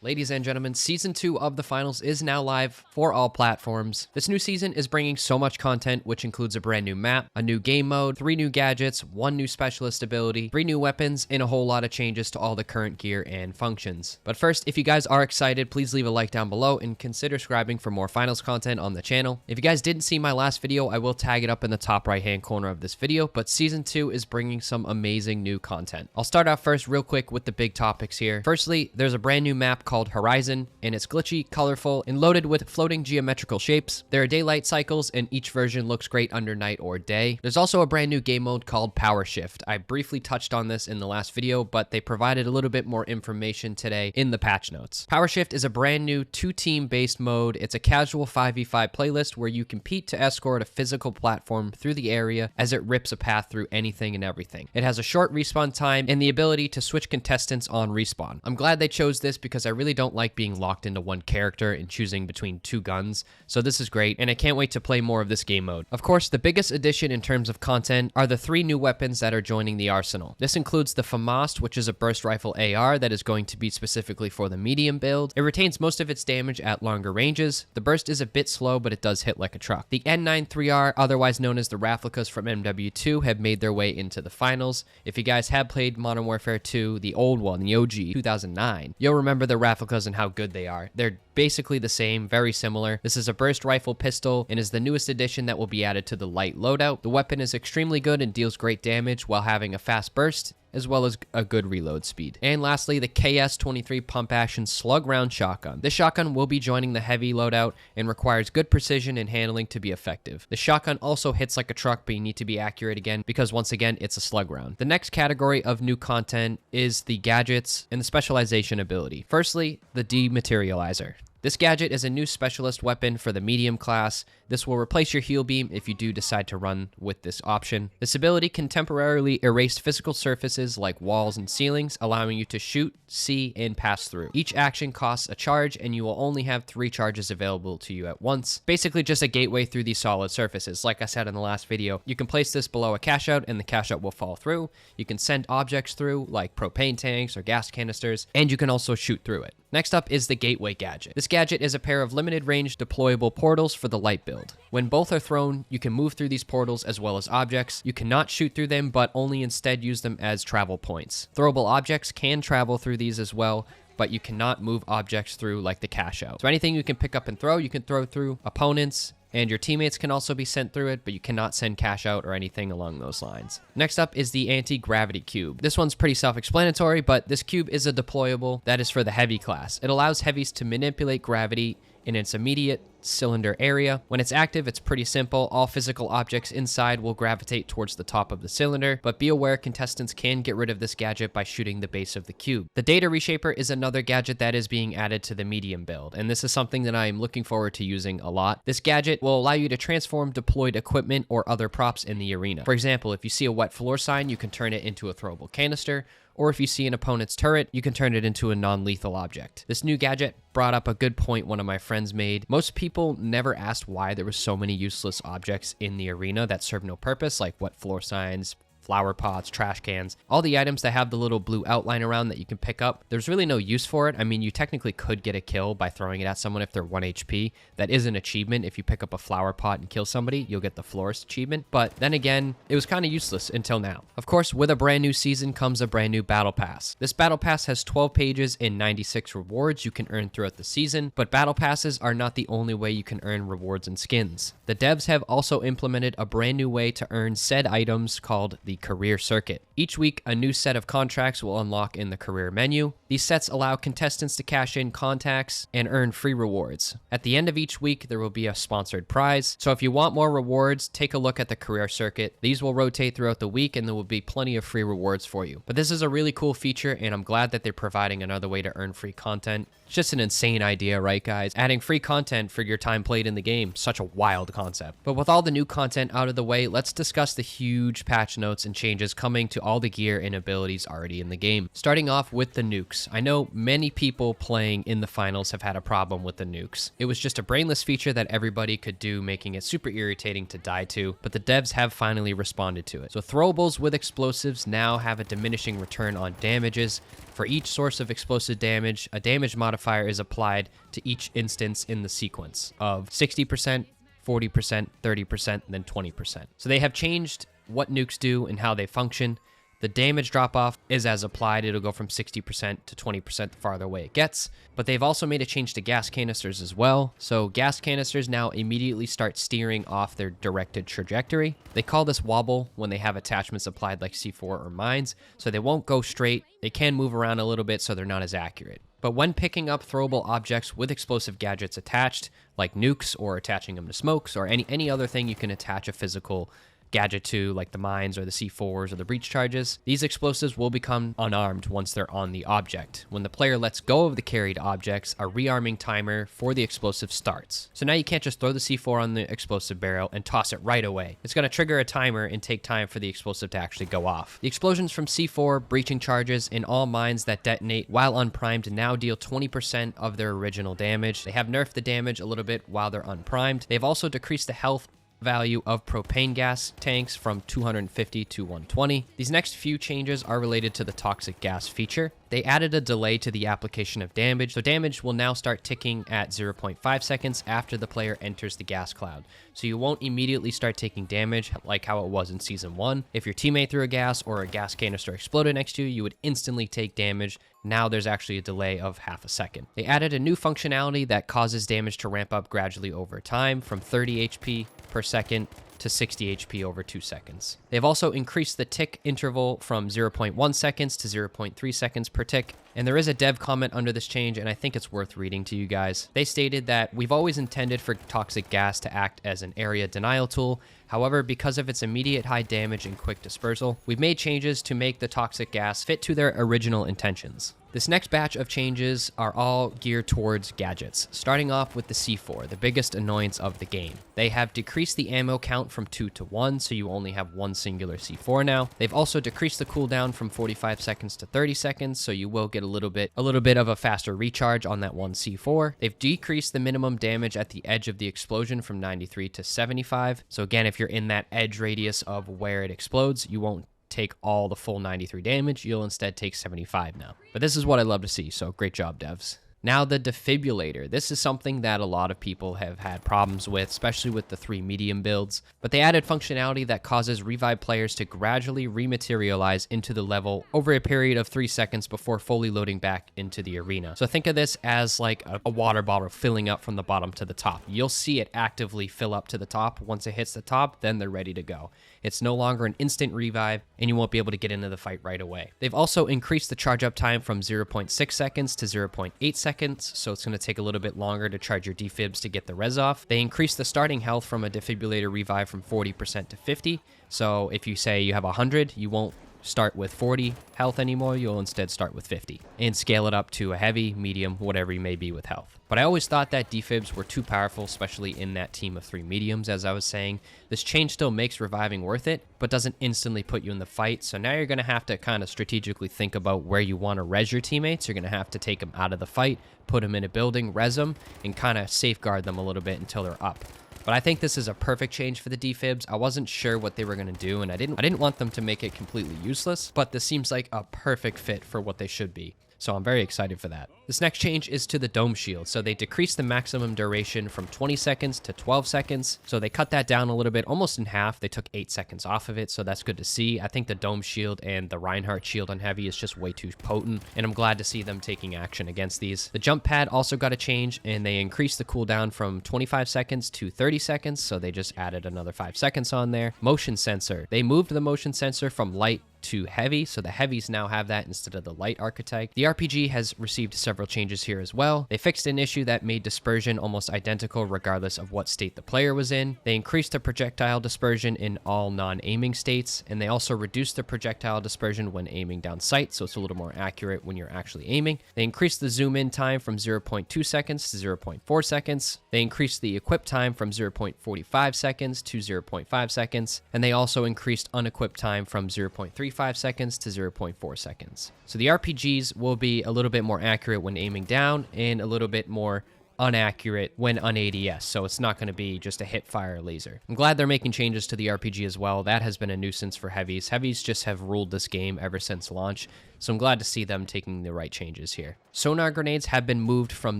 Ladies and gentlemen, Season 2 of the finals is now live for all platforms. This new season is bringing so much content, which includes a brand new map, a new game mode, 3 new gadgets, 1 new specialist ability, 3 new weapons, and a whole lot of changes to all the current gear and functions. But first, if you guys are excited, please leave a like down below and consider subscribing for more finals content on the channel. If you guys didn't see my last video, I will tag it up in the top right hand corner of this video, but Season 2 is bringing some amazing new content. I'll start out first real quick with the big topics here. Firstly, there's a brand new map called Horizon, and it's glitchy, colorful, and loaded with floating geometrical shapes. There are daylight cycles, and each version looks great under night or day. There's also a brand new game mode called Power Shift. I briefly touched on this in the last video, but they provided a little bit more information today in the patch notes. Power Shift is a brand new 2-team based mode. It's a casual 5v5 playlist where you compete to escort a physical platform through the area as it rips a path through anything and everything. It has a short respawn time and the ability to switch contestants on respawn. I'm glad they chose this because I really don't like being locked into one character and choosing between 2 guns, so this is great, and I can't wait to play more of this game mode. Of course, the biggest addition in terms of content are the 3 new weapons that are joining the arsenal. This includes the FAMAS, which is a burst rifle AR that is going to be specifically for the medium build. It retains most of its damage at longer ranges. The burst is a bit slow, but it does hit like a truck. The N93R, otherwise known as the replicas from MW2, have made their way into the finals. If you guys have played Modern Warfare 2, the old one, the OG, 2009, you'll remember the replicas and how good they are. They're basically the same, very similar. This is a burst rifle pistol and is the newest addition that will be added to the light loadout. The weapon is extremely good and deals great damage while having a fast burst, as well as a good reload speed. And lastly, the KS-23 pump action slug round shotgun. This shotgun will be joining the heavy loadout and requires good precision and handling to be effective. The shotgun also hits like a truck, but you need to be accurate again because once again, it's a slug round. The next category of new content is the gadgets and the specialization ability. Firstly, the dematerializer. This gadget is a new specialist weapon for the medium class. This will replace your heal beam if you do decide to run with this option. This ability can temporarily erase physical surfaces like walls and ceilings, allowing you to shoot, see, and pass through. Each action costs a charge, and you will only have 3 charges available to you at once. Basically just a gateway through these solid surfaces. Like I said in the last video, you can place this below a cash out and the cash out will fall through. You can send objects through like propane tanks or gas canisters, and you can also shoot through it. Next up is the Gateway Gadget. This gadget is a pair of limited range deployable portals for the light build. When both are thrown, you can move through these portals as well as objects. You cannot shoot through them, but only instead use them as travel points. Throwable objects can travel through these as well, but you cannot move objects through like the cash out. So anything you can pick up and throw, you can throw through opponents, and your teammates can also be sent through it, but you cannot send cash out or anything along those lines. Next up is the anti-gravity cube. This one's pretty self-explanatory, but this cube is a deployable that is for the heavy class. It allows heavies to manipulate gravity in its immediate cylinder area. When it's active, it's pretty simple. All physical objects inside will gravitate towards the top of the cylinder, but be aware contestants can get rid of this gadget by shooting the base of the cube. The data reshaper is another gadget that is being added to the medium build, and this is something that I am looking forward to using a lot. This gadget will allow you to transform deployed equipment or other props in the arena. For example, if you see a wet floor sign, you can turn it into a throwable canister, or if you see an opponent's turret, you can turn it into a non-lethal object. This new gadget brought up a good point one of my friends made. Most people never asked why there were so many useless objects in the arena that serve no purpose, like wet floor signs, flower pots, trash cans, all the items that have the little blue outline around that you can pick up. There's really no use for it. I mean, you technically could get a kill by throwing it at someone if they're 1 HP. That is an achievement. If you pick up a flower pot and kill somebody, you'll get the florist achievement. But then again, it was kind of useless until now. Of course, with a brand new season comes a brand new battle pass. This battle pass has 12 pages and 96 rewards you can earn throughout the season, but battle passes are not the only way you can earn rewards and skins. The devs have also implemented a brand new way to earn said items called the career circuit. Each week, a new set of contracts will unlock in the career menu. These sets allow contestants to cash in contacts and earn free rewards. At the end of each week, there will be a sponsored prize. So if you want more rewards, take a look at the career circuit. These will rotate throughout the week and there will be plenty of free rewards for you. But this is a really cool feature and I'm glad that they're providing another way to earn free content. It's just an insane idea, right guys? Adding free content for your time played in the game. Such a wild concept. But with all the new content out of the way, let's discuss the huge patch notes emotes and changes coming to all the gear and abilities already in the game. Starting off with the nukes. I know many people playing in the finals have had a problem with the nukes. It was just a brainless feature that everybody could do, making it super irritating to die to, but the devs have finally responded to it. So throwables with explosives now have a diminishing return on damages. For each source of explosive damage, a damage modifier is applied to each instance in the sequence of 60%, 40%, 30%, and then 20%. So they have changed what nukes do and how they function. The damage drop-off is as applied. It'll go from 60% to 20% the farther away it gets. But they've also made a change to gas canisters as well. So gas canisters now immediately start steering off their directed trajectory. They call this wobble when they have attachments applied like C4 or mines. So they won't go straight. They can move around a little bit so they're not as accurate. But when picking up throwable objects with explosive gadgets attached, like nukes or attaching them to smokes or any other thing you can attach a physical gadget to, like the mines or the C4s or the breach charges, these explosives will become unarmed once they're on the object. When the player lets go of the carried objects, a rearming timer for the explosive starts. So now you can't just throw the C4 on the explosive barrel and toss it right away. It's going to trigger a timer and take time for the explosive to actually go off. The explosions from C4, breaching charges, and all mines that detonate while unprimed now deal 20% of their original damage. They have nerfed the damage a little bit while they're unprimed. They've also decreased the health value of propane gas tanks from 250 to 120. These next few changes are related to the toxic gas feature. They added a delay to the application of damage, so damage will now start ticking at 0.5 seconds after the player enters the gas cloud. So you won't immediately start taking damage like how it was in Season 1. If your teammate threw a gas or a gas canister exploded next to you, you would instantly take damage. Now there's actually a delay of half a second. They added a new functionality that causes damage to ramp up gradually over time from 30 HP per second to 60 HP over 2 seconds. They've also increased the tick interval from 0.1 seconds to 0.3 seconds per tick. And there is a dev comment under this change, and I think it's worth reading to you guys. They stated that we've always intended for toxic gas to act as an area denial tool. However, because of its immediate high damage and quick dispersal, we've made changes to make the toxic gas fit to their original intentions. This next batch of changes are all geared towards gadgets, starting off with the C4, the biggest annoyance of the game. They have decreased the ammo count from 2 to 1, so you only have one singular C4 now. They've also decreased the cooldown from 45 seconds to 30 seconds, so you will get a little bit of a faster recharge on that one C4. They've decreased the minimum damage at the edge of the explosion from 93 to 75. So again, if you're in that edge radius of where it explodes, you won't take all the full 93 damage. You'll instead take 75 now. But this is what I love to see, so great job, devs. Now the defibrillator. This is something that a lot of people have had problems with, especially with the 3 medium builds. But they added functionality that causes revive players to gradually rematerialize into the level over a period of 3 seconds before fully loading back into the arena. So think of this as like a water bottle filling up from the bottom to the top. You'll see it actively fill up to the top. Once it hits the top, then they're ready to go. It's no longer an instant revive, and you won't be able to get into the fight right away. They've also increased the charge up time from 0.6 seconds to 0.8 seconds, so it's going to take a little bit longer to charge your defibs to get the res off. They increased the starting health from a defibrillator revive from 40% to 50, so if you say you have 100, you won't start with 40 health anymore, you'll instead start with 50 and scale it up to a heavy, medium, whatever you may be with health. But I always thought that defibs were too powerful, especially in that team of 3 mediums, as I was saying. This change still makes reviving worth it, but doesn't instantly put you in the fight. So now you're going to have to kind of strategically think about where you want to res your teammates. You're going to have to take them out of the fight, put them in a building, res them, and kind of safeguard them a little bit until they're up. But I think this is a perfect change for the defibs. I wasn't sure what they were going to do, and I didn't want them to make it completely useless, but this seems like a perfect fit for what they should be. So I'm very excited for that. This next change is to the dome shield. So they decreased the maximum duration from 20 seconds to 12 seconds. So they cut that down a little bit, almost in half. They took 8 seconds off of it, so that's good to see. I think the dome shield and the Reinhardt shield on heavy is just way too potent, and I'm glad to see them taking action against these. The jump pad also got a change, and they increased the cooldown from 25 seconds to 30 seconds, so they just added another 5 seconds on there. Motion sensor. They moved the motion sensor from light to heavy, so the heavies now have that instead of the light archetype. The RPG has received several changes here as well. They fixed an issue that made dispersion almost identical regardless of what state the player was in. They increased the projectile dispersion in all non-aiming states, and they also reduced the projectile dispersion when aiming down sight, so it's a little more accurate when you're actually aiming. They increased the zoom in time from 0.2 seconds to 0.4 seconds. They increased the equip time from 0.45 seconds to 0.5 seconds, and they also increased unequipped time from 0.35 seconds to 0.4 seconds. So the RPGs will be a little bit more accurate when aiming down and a little bit more inaccurate when on ADS, so it's not going to be just a hip fire laser. I'm glad they're making changes to the RPG as well. That has been a nuisance for heavies. Heavies just have ruled this game ever since launch, so I'm glad to see them taking the right changes here. Sonar grenades have been moved from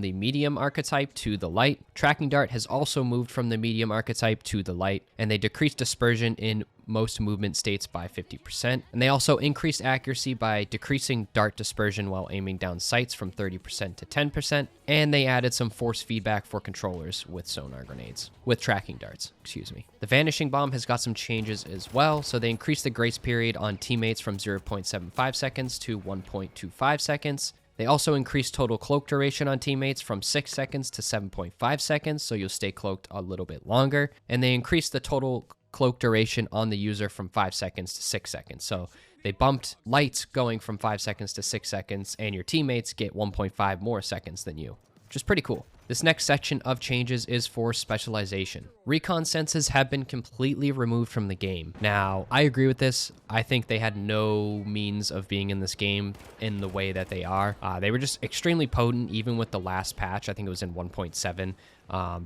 the medium archetype to the light. Tracking dart has also moved from the medium archetype to the light, and they decreased dispersion in most movement states by 50%. And they also increased accuracy by decreasing dart dispersion while aiming down sights from 30% to 10%. And they added some force feedback for controllers with sonar grenades, with tracking darts, excuse me. The vanishing bomb has got some changes as well. So they increased the grace period on teammates from 0.75 seconds to 1.25 seconds. They also increased total cloak duration on teammates from 6 seconds to 7.5 seconds, so you'll stay cloaked a little bit longer. And they increased the total cloak duration on the user from 5 seconds to 6 seconds. So they bumped lights going from 5 seconds to 6 seconds, and your teammates get 1.5 more seconds than you, which is pretty cool. This next section of changes is for specialization. Recon senses have been completely removed from the game. Now, I agree with this. I think they had no means of being in this game in the way that they are. They were just extremely potent, even with the last patch. I think it was in 1.7.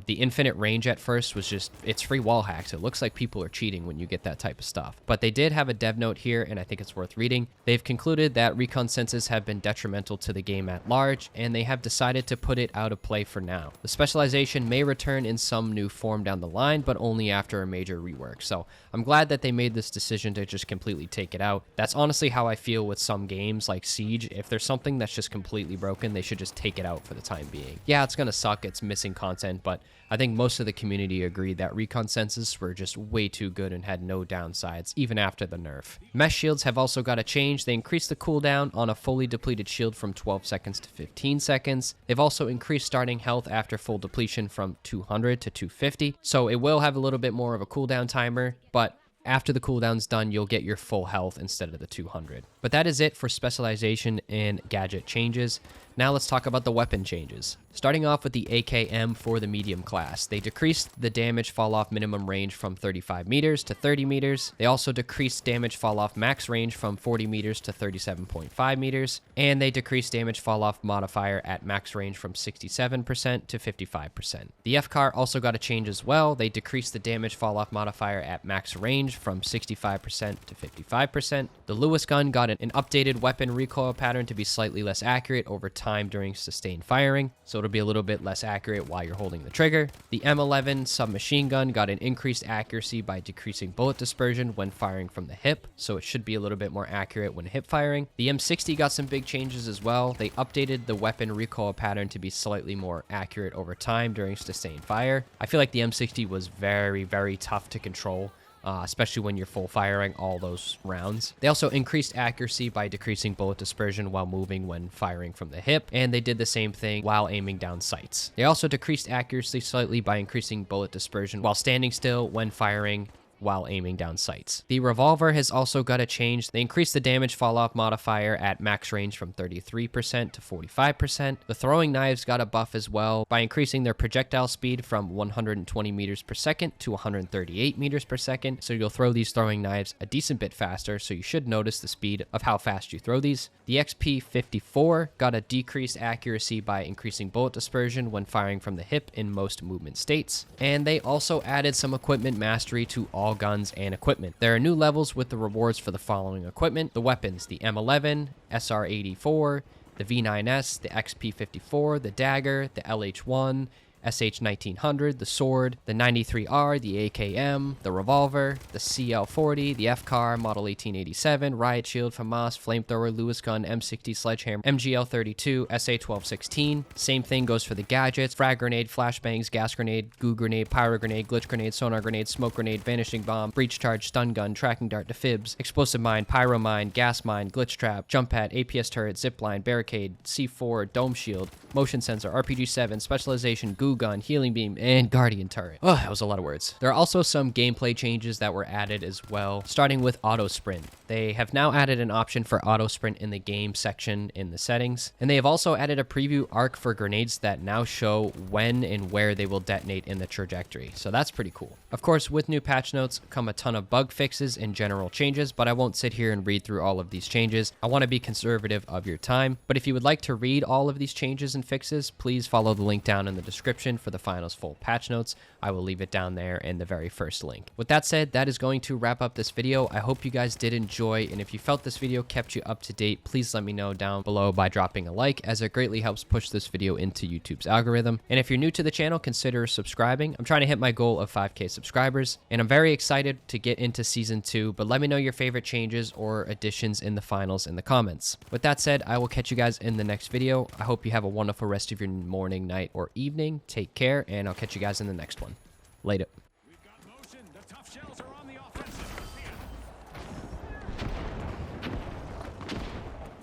The infinite range at first was just, it's free wall hacks. It looks like people are cheating when you get that type of stuff. But they did have a dev note here, and I think it's worth reading. They've concluded that recon senses have been detrimental to the game at large, and they have decided to put it out of play for now. The specialization may return in some new form down the line, but only after a major rework. So I'm glad that they made this decision to just completely take it out. That's honestly how I feel with some games like Siege. If there's something that's just completely broken, they should just take it out for the time being. Yeah, it's gonna suck. It's missing content, but I think most of the community agreed that recon senses were just way too good and had no downsides, even after the nerf. Mesh shields have also got a change. They increased the cooldown on a fully depleted shield from 12 seconds to 15 seconds. They've also increased starting health after full depletion from 200 to 250. So it will have a little bit more of a cooldown timer, but after the cooldown's done, you'll get your full health instead of the 200. But that is it for specialization and gadget changes. Now let's talk about the weapon changes. Starting off with the AKM for the medium class. They decreased the damage fall off minimum range from 35 meters to 30 meters. They also decreased damage fall off max range from 40 meters to 37.5 meters. And they decreased damage fall off modifier at max range from 67% to 55%. The FCAR also got a change as well. They decreased the damage fall off modifier at max range from 65% to 55%. The Lewis gun got an updated weapon recoil pattern to be slightly less accurate over time during sustained firing, so it'll be a little bit less accurate while you're holding the trigger. The M11 submachine gun got an increased accuracy by decreasing bullet dispersion when firing from the hip, so it should be a little bit more accurate when hip firing. The M60 got some big changes as well. They updated the weapon recoil pattern to be slightly more accurate over time during sustained fire. I feel like the M60 was very, very tough to control, especially when you're full firing all those rounds. They also increased accuracy by decreasing bullet dispersion while moving when firing from the hip, and they did the same thing while aiming down sights. They also decreased accuracy slightly by increasing bullet dispersion while standing still when firing while aiming down sights. The revolver has also got a change. They increased the damage fall off modifier at max range from 33% to 45%. The throwing knives got a buff as well by increasing their projectile speed from 120 meters per second to 138 meters per second. So you'll throw these throwing knives a decent bit faster, so you should notice the speed of how fast you throw these. The XP54 got a decreased accuracy by increasing bullet dispersion when firing from the hip in most movement states. And they also added some equipment mastery to all guns and equipment. There are new levels with the rewards for the following equipment: the weapons, the M11, SR84, the V9S, the XP54, the dagger, the LH1, SH1900, the sword, the 93R, the AKM, the revolver, the CL40, the FCAR, Model 1887, Riot Shield, FAMAS, Flamethrower, Lewis Gun, M60 Sledgehammer, MGL32, SA1216. Same thing goes for the gadgets: frag grenade, flashbangs, gas grenade, goo grenade, pyro grenade, glitch grenade, sonar grenade, smoke grenade, vanishing bomb, breach charge, stun gun, tracking dart, defibs, explosive mine, pyro mine, gas mine, glitch trap, jump pad, APS turret, zipline, barricade, C4, dome shield, motion sensor, RPG-7, specialization, goo gun, healing beam, and guardian turret. Oh, that was a lot of words. There are also some gameplay changes that were added as well, starting with auto sprint. They have now added an option for auto sprint in the game section in the settings, and they have also added a preview arc for grenades that now show when and where they will detonate in the trajectory, so that's pretty cool. Of course, with new patch notes come a ton of bug fixes and general changes, but I won't sit here and read through all of these changes. I want to be conservative of your time, but if you would like to read all of these changes and fixes, please follow the link down in the description for the finals full patch notes. I will leave it down there in the very first link. With that said, that is going to wrap up this video. I hope you guys did enjoy, and if you felt this video kept you up to date, please let me know down below by dropping a like, as it greatly helps push this video into YouTube's algorithm. And if you're new to the channel, consider subscribing. I'm trying to hit my goal of 5K subscribers, and I'm very excited to get into season 2, but let me know your favorite changes or additions in the finals in the comments. With that said, I will catch you guys in the next video. I hope you have a wonderful rest of your morning, night, or evening. Take care, and I'll catch you guys in the next one. Later. We've got motion. The tough shells are on the offensive.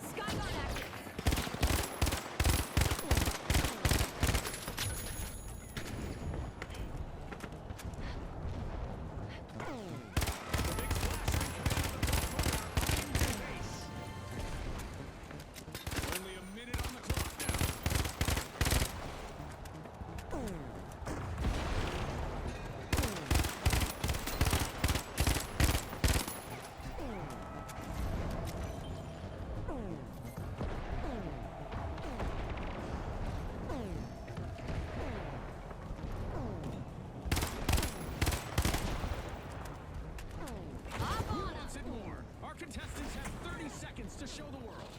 Skyline active. Only a minute on the clock now. Who wants it more? Our contestants have 30 seconds to show the world.